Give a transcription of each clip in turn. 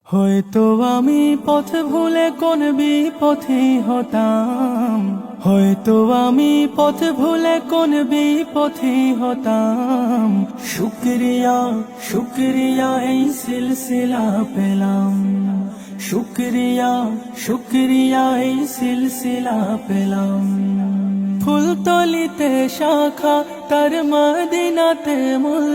হয়তো আমি পথ ভুলে কোন বিপথে হতাম, হয়তো আমি পথ ভুলে কোন বিপথে হতাম। শুকরিয়া শুকরিয়া এই সিলসিলা পেলাম, শুকরিয়া শুকরিয়া এই সিলসিলা পেলাম। ফুলতলিতে শাখা তার মদিনাতে মূল,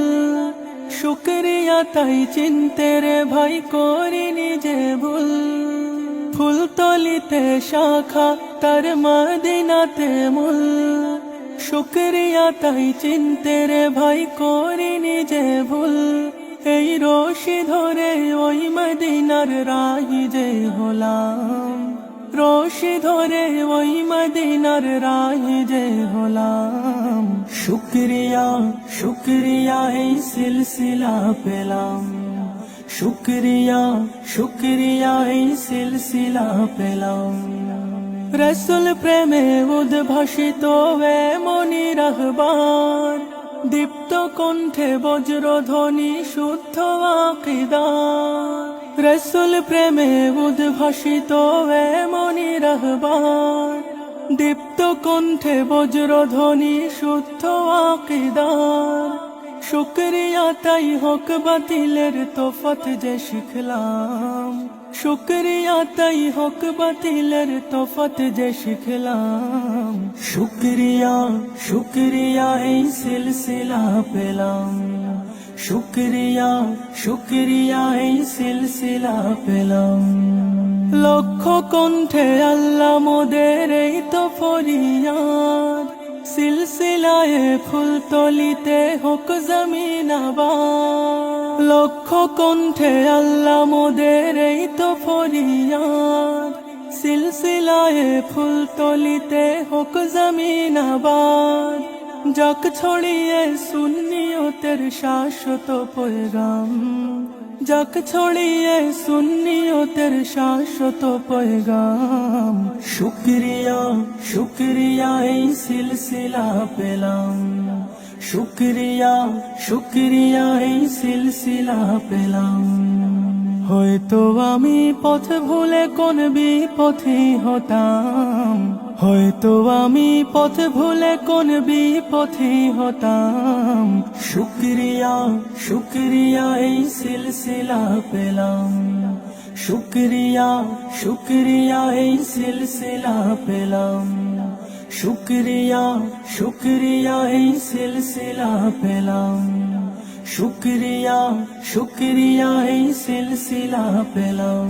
শুকরিয়া তাই চিনতে রে ভাই করি নিজে ভুল। ফুলতলিতে শাখা তার মদিনাতে মূল, শুকরিয়া তাই চিনতে রে ভাই করি নিজে ভুল। এই রশি ধরে ওই মদিনার রাহি যে হলাম, রশি ধরে ওই মদিনার রাহি যে হলাম। শুকরিয়া শুকরিয়া এই সিলসিলা পেলাম, শুকরিয়া শুকরিয়া এই সিলসিলা পেলাম। রসুল প্রেমে উদ্ভাসিত এমনি রাহবার, দীপ্ত কণ্ঠে বজ্রধ্বনি শুদ্ধ আকীদা। রসুল প্রেমে উদ্ভাসিত এমনি রাহবার, দীপ্ত কণ্ঠে বজ্রধ্বনি শুদ্ধ আকীদার। শুকরিয়া তাই হক বাতিলের তফাৎ যে শিখলাম, শুকরিয়া তাই হক বাতিলের তফাৎ যে শিখলাম। শুকরিয়া শুকরিয়া এই সিলসিলা পেলাম, শুকরিয়া শুকরিয়া এই সিলসিলা পেলাম। লক্ষ কণ্ঠে আল্লাহ মোদের এই তো ফরিয়াদ, সিলসিলায় ফুলতলিতে হোক জমিন আবাদ। লক্ষ কণ্ঠে আল্লাহ মোদের এই তো ফরিয়াদ, সিলসিলায় ফুলতলিতে হোক জমিন আবাদ। যাক ছড়িয়ে সুন্নিয়তের শাশ্বত পয়গাম, যাক ছড়িয়ে সুন্নিয়তের শাশ্বত পয়গাম। শুকরিয়া শুকরিয়া এই সিলসিলা পেলাম, শুকরিয়া শুকরিয়া এই সিলসিলা পেলাম। হয়তো আমি পথ ভুলে কোন বিপথে হতাম, হয়তো আমি পথ ভুলে কোন বিপথে হতাম। শুকরিয়া শুকরিয়া এই সিলসিলা পেলাম, শুকরিয়া শুকরিয়া এই সিলসিলা পেলাম। শুকরিয়া শুকরিয়া এই সিলসিলা পেলাম, শুকরিয়া শুকরিয়া এই সিলসিলা পেলাম।